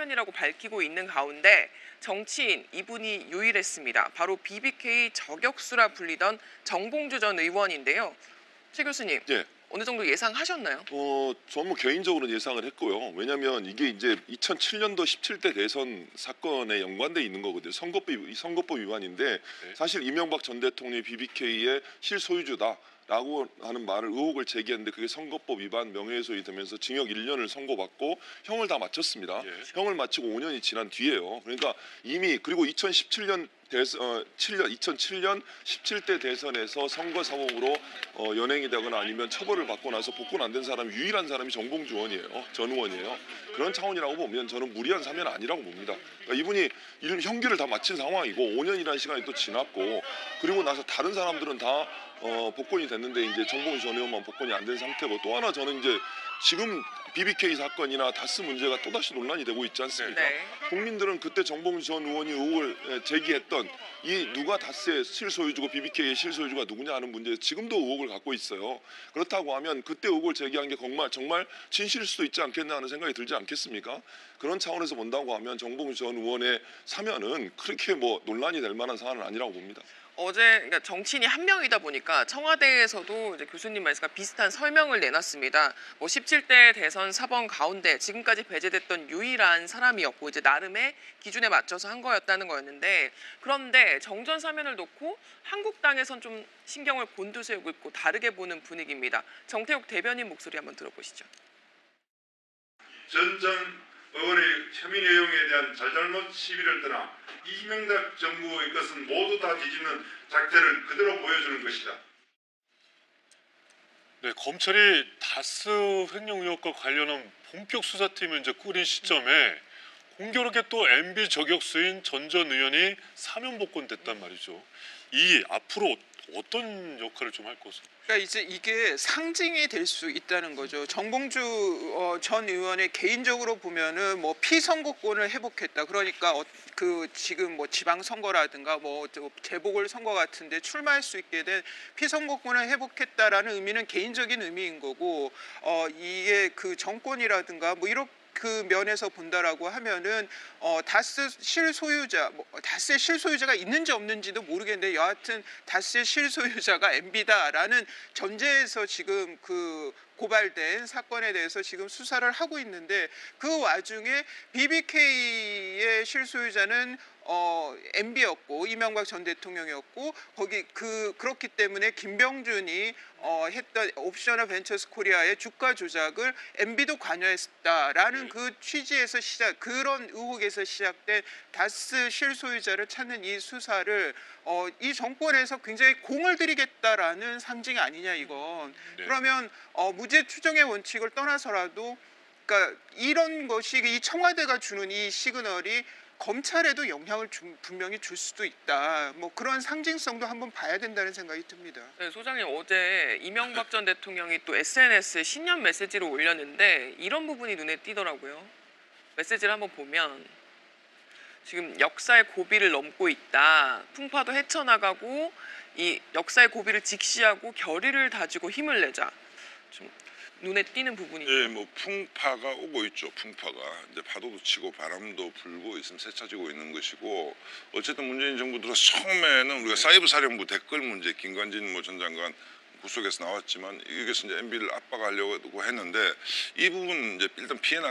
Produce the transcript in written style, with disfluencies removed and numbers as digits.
사면이라고 밝히고 있는 가운데 정치인 이분이 유일했습니다. 바로 BBK 저격수라 불리던 정봉주 전 의원인데요. 최 교수님, 예. 어느 정도 예상하셨나요? 저는 뭐 개인적으로는 예상을 했고요. 왜냐하면 이게 이제 2007년도 17대 대선 사건에 연관돼 있는 거거든요. 선거법 위반인데 사실 이명박 전 대통령이 BBK의 실소유주다라고 하는 의혹을 제기했는데 그게 선거법 위반 명예훼손이 되면서 징역 1년을 선고받고 형을 다 마쳤습니다. 형을 마치고 5년이 지난 뒤에요. 그러니까 이미 그리고 2017년 2007년 17대 대선에서 선거 사범으로 연행이 되거나 아니면 처벌을 받고 나서 복권 안 된 사람이 유일한 사람이 정봉주 전 의원이에요. 그런 차원이라고 보면 저는 무리한 사면 아니라고 봅니다. 그러니까 이분이 형기를 다 마친 상황이고 5년이라는 시간이 또 지났고 그리고 나서 다른 사람들은 다 복권이 됐는데 이제 정봉주 전 의원만 복권이 안 된 상태고 또 하나 저는 이제 지금 BBK 사건이나 다스 문제가 또다시 논란이 되고 있지 않습니까? 네. 국민들은 그때 정봉주 전 의원이 의혹을 제기했던 이 누가 다스의 실소유주고 BBK의 실소유주가 누구냐 하는 문제에 지금도 의혹을 갖고 있어요. 그렇다고 하면 그때 의혹을 제기한 게 정말 진실일 수도 있지 않겠나 하는 생각이 들지 않겠습니까? 그런 차원에서 본다고 하면 정봉주 전 의원의 사면은 그렇게 뭐 논란이 될 만한 사안은 아니라고 봅니다. 어제 그러니까 정치인이 한 명이다 보니까 청와대에서도 이제 교수님 말씀과 비슷한 설명을 내놨습니다. 뭐 17대 대선 사범 가운데 지금까지 배제됐던 유일한 사람이었고 이제 나름의 기준에 맞춰서 한 거였다는 거였는데 그런데 정전 사면을 놓고 한국당에선 좀 신경을 곤두세우고 있고 다르게 보는 분위기입니다. 정태욱 대변인 목소리 한번 들어보시죠. 전 의원의 혐의 내용에 대한 잘잘못 시비를 떠나 이명박 정부의 것은 모두 다 뒤집는 작태를 그대로 보여주는 것이다. 네, 검찰이 다스 횡령 의혹과 관련한 본격 수사팀을 이제 꾸린 시점에 공교롭게 또 MB 저격수인 전 의원이 사면 복권됐단 말이죠. 이 앞으로 어떤 역할을 좀 할 것으로? 그러니까 이제 이게 상징이 될 수 있다는 거죠. 정봉주 전 의원의 개인적으로 보면은 뭐 피선거권을 회복했다. 그러니까 그 지금 뭐 지방선거라든가 뭐 재보궐 선거 같은데 출마할 수 있게 된 피선거권을 회복했다라는 의미는 개인적인 의미인 거고 이게 그 정권이라든가 뭐 이렇게 그 면에서 본다라고 하면은 다스 실소유자, 다스의 실소유자가 있는지 없는지도 모르겠는데 여하튼 다스의 실소유자가 MB다라는 전제에서 지금 그 고발된 사건에 대해서 지금 수사를 하고 있는데 그 와중에 BBK의 실소유자는 MB였고 이명박 전 대통령이었고 거기 그렇기 때문에 김병준이 했던 옵셔널 벤처스 코리아의 주가 조작을 MB도 관여했다라는 그 취지에서 그런 의혹에서 시작된 다스 실소유자를 찾는 이 수사를 이 정권에서 굉장히 공을 들이겠다라는 상징이 아니냐 이건. 네. 그러면 무죄 추정의 원칙을 떠나서라도 그러니까 이런 것이 이 청와대가 주는 이 시그널이 검찰에도 영향을 분명히 줄 수도 있다. 뭐 그런 상징성도 한번 봐야 된다는 생각이 듭니다. 네, 소장님 어제 이명박 전 대통령이 또 SNS에 신년 메시지를 올렸는데 이런 부분이 눈에 띄더라고요. 메시지를 한번 보면 지금 역사의 고비를 넘고 있다. 풍파도 헤쳐나가고 이 역사의 고비를 직시하고 결의를 다지고 힘을 내자. 좀 눈에 띄는 부분이죠. 예, 뭐 풍파가 오고 있죠. 풍파가 이제 파도도 치고 바람도 불고 있으면 세차지고 있는 것이고 어쨌든 문재인 정부 들어서 처음에는 우리가 사이버 사령부 댓글 문제 김관진 전 장관 구속에서 나왔지만 여기서 이제 MB를 압박하려고 했는데 이 부분 이제 일단 피해